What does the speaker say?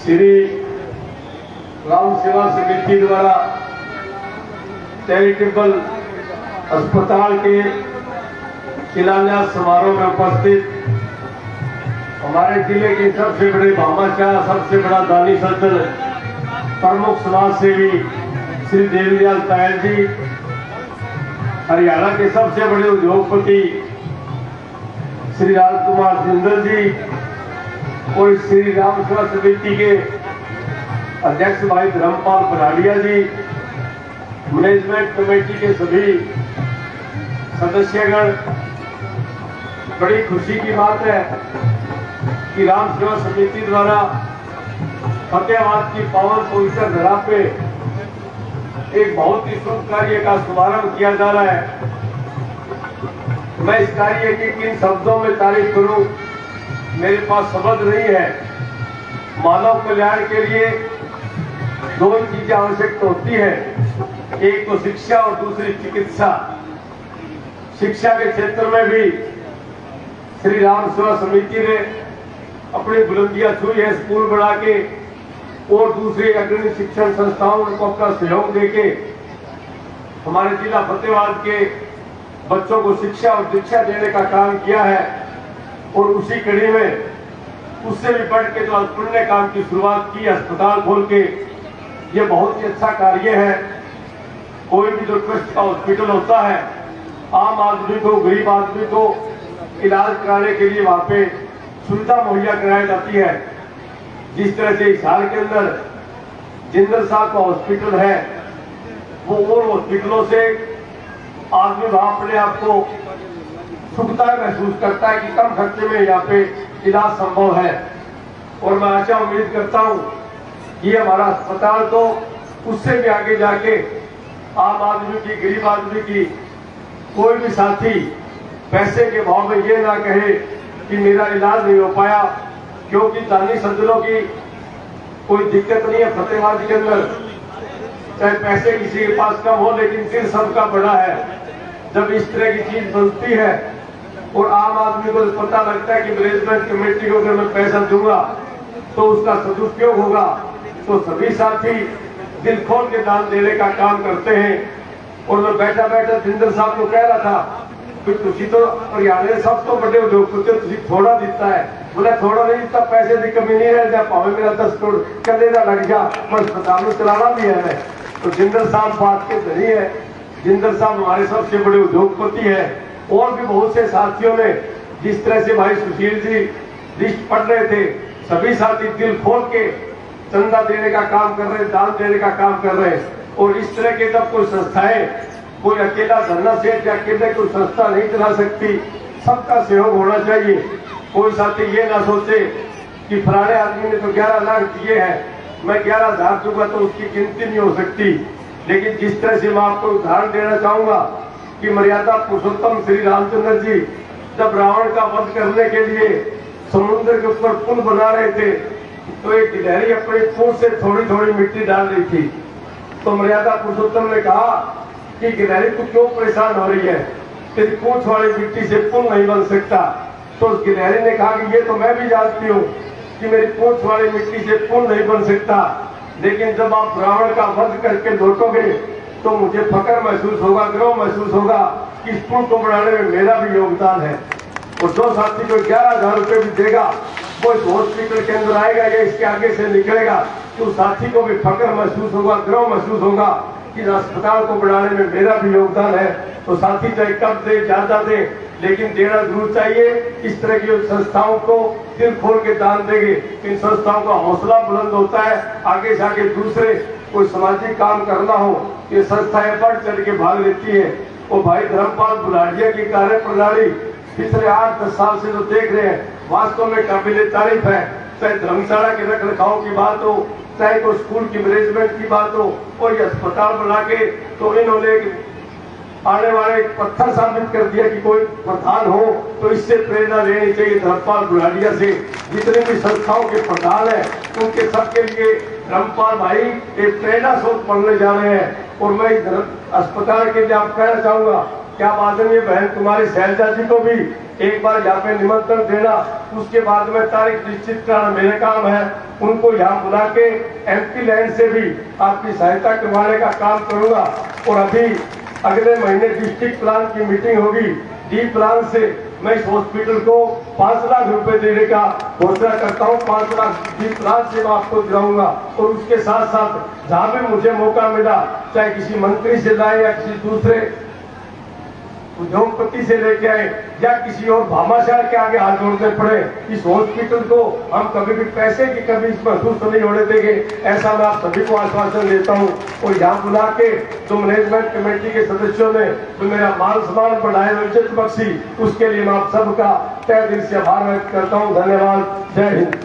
श्री राम सेवा समिति द्वारा चैरिटेबल अस्पताल के शिलान्यास समारोह में उपस्थित हमारे जिले के सबसे बड़े भामाशाह, सबसे बड़ा दानी सज्जन, प्रमुख समाज सेवी श्री देवीलाल तायल जी, हरियाणा के सबसे बड़े उद्योगपति श्री राजकुमार जिंदल जी और श्री राम सेवा समिति के अध्यक्ष भाई धर्मपाल बराड़िया जी, मैनेजमेंट कमेटी के सभी सदस्यगण, बड़ी खुशी की बात है कि राम सेवा समिति द्वारा फतेहाबाद की पावन पवित्र धरा पे एक बहुत ही शुभ कार्य का शुभारंभ किया जा रहा है। मैं इस कार्य की किन शब्दों में तारीफ करूं, मेरे पास शब्द नहीं है। मानव कल्याण के लिए दो चीजें आवश्यक होती है, एक तो शिक्षा और दूसरी चिकित्सा। शिक्षा के क्षेत्र में भी श्री राम सेवा समिति ने अपनी बुलंदियां छुई है, स्कूल बना के और दूसरे अग्रणी शिक्षण संस्थाओं को अपना सहयोग देके हमारे जिला फतेहाबाद के बच्चों को शिक्षा और दीक्षा देने का काम किया है। और उसी कड़ी में उससे भी बढ़ के जो पुण्य काम की शुरुआत की, अस्पताल खोल के, ये बहुत ही अच्छा कार्य है। कोई भी जो ट्रस्ट का हॉस्पिटल होता है, आम आदमी को, गरीब आदमी को इलाज कराने के लिए वहां पे सुविधा मुहैया कराई जाती है। जिस तरह से इस हाल के अंदर जिंदल साहब का हॉस्पिटल है, वो और हॉस्पिटलों से आदमी वहां अपने आप को सुखता महसूस करता है कि कम खर्चे में यहाँ पे इलाज संभव है। और मैं आशा उम्मीद करता हूँ कि हमारा अस्पताल तो उससे भी आगे जाके आम आदमी की, गरीब आदमी की, कोई भी साथी पैसे के भाव में ये ना कहे कि मेरा इलाज नहीं हो पाया, क्योंकि दानी सज्जनों की कोई दिक्कत नहीं है फतेहाबाद के अंदर। चाहे पैसे किसी के पास कम हो, लेकिन दिल सबका बड़ा है। जब इस तरह की चीज बनती है और आम आदमी को पता लगता है कि मैनेजमेंट कमेटी को अगर मैं पैसा दूंगा तो उसका सदुपयोग होगा, तो सभी साथी दिल खोल के दान देने का काम करते हैं। और मैं बैठा बैठा जिंदल साहब को कह रहा था कि तुझी तो हरियाणा सब तो बड़े उद्योगपति, तुझी थोड़ा दिता है। बोला थोड़ा नहीं दिता, पैसे की कमी नहीं रह जा, भावे मेरा 10 करोड़ कलेजा लग जा, मैं अस्पताल में चलाना भी है। तो जिंदल साहब बात के धनी है। जिंदल साहब हमारे सबसे बड़े उद्योगपति है। और भी बहुत से साथियों ने, जिस तरह से भाई सुशील जी लिस्ट पढ़ रहे थे, सभी साथी दिल खोल के चंदा देने का काम कर रहे हैं, दान देने का काम कर रहे हैं। और इस तरह के जब कोई संस्थाएं, कोई अकेला धरना सेठ या अकेले कोई संस्था नहीं चला सकती, सबका सहयोग होना चाहिए। कोई साथी ये ना सोचे कि फलाने आदमी ने तो 11 लाख दिए हैं, मैं 11,000 दूंगा तो उसकी गिनती नहीं हो सकती। लेकिन जिस तरह से मैं आपको उदाहरण देना चाहूंगा कि मर्यादा पुरुषोत्तम श्री रामचंद्र जी जब रावण का वध करने के लिए समुद्र के ऊपर पुल बना रहे थे, तो एक गिलहरी अपने पूंछ से थोड़ी थोड़ी मिट्टी डाल रही थी। तो मर्यादा पुरुषोत्तम ने कहा कि गिलहरी तू क्यों परेशान हो रही है, तेरी पूंछ वाली मिट्टी से पुल नहीं बन सकता। तो उस गिलहरी ने कहा कि ये तो मैं भी जानती हूँ कि मेरी पूंछ वाली मिट्टी से पुल नहीं बन सकता, लेकिन जब आप रावण का वध करके लौटोगे तो मुझे फक्र महसूस होगा, गर्व महसूस होगा कि इस पुल को बनाने में मेरा भी योगदान है। और जो साथी को 11,000 रुपये भी देगा, वो इस हॉस्पिटल के अंदर आएगा या इसके आगे से निकलेगा, तो साथी को भी फक्र महसूस होगा, गर्व महसूस होगा कि अस्पताल को बढ़ाने में मेरा भी योगदान है। तो साथी चाहे कम दे, ज्यादा दे, लेकिन देना जरूर चाहिए। इस तरह की संस्थाओं को दिल खोल के दान देंगे, इन संस्थाओं का हौसला बुलंद होता है। आगे जाके दूसरे कोई सामाजिक काम करना हो, ये संस्थाएं बढ़ चढ़ के भाग लेती है। और भाई धर्मपाल बराड़िया की कार्य प्रणाली पिछले 8-10 साल से जो देख रहे हैं, वास्तव में काबिले तारीफ है। चाहे धर्मशाला के रख रखाव की बात हो, चाहे कोई स्कूल की मैनेजमेंट की बात हो, और ये अस्पताल बना के तो इन्होंने आने वाले एक पत्थर साबित कर दिया कि कोई प्रधान हो तो इससे प्रेरणा लेनी चाहिए धर्मपाल बराड़िया से। जितने भी संस्थाओं के प्रधान हैं, उनके सबके लिए धर्मपाल भाई एक प्रेरणा स्रोत बनने जा रहे हैं। और मैं अस्पताल के लिए आप कहना चाहूंगा कि आप आदरणीय बहन कुमारी शैलजा जी को भी एक बार यहाँ पे निमंत्रण देना, उसके बाद में तारीख निश्चित करना मेरे काम है। उनको यहाँ बुला के एमपी लैंड से भी आपकी सहायता करवाने का काम करूंगा। और अभी अगले महीने डिस्ट्रिक्ट प्लान की मीटिंग होगी। डी प्लान से मैं इस हॉस्पिटल को 5 लाख रुपए देने का घोषणा करता हूँ। 5 लाख डी प्लान से मैं आपको दिलाऊंगा। और उसके साथ साथ जहां भी मुझे मौका मिला, चाहे किसी मंत्री से लाए या किसी दूसरे उद्योगपति से लेके आए या किसी और भामाशाह के आगे हाथ जोड़ने पड़े, इस हॉस्पिटल को हम कभी भी पैसे की कभी महसूस नहीं होने देंगे, ऐसा मैं आप सभी को आश्वासन देता हूं। और यहाँ बुला के जो मैनेजमेंट कमेटी के सदस्यों ने जो मेरा मान सम्मान बढ़ाया, इज्जत बख्शी, उसके लिए मैं आप सबका तहे दिल से आभार व्यक्त करता हूँ। धन्यवाद। जय हिंद।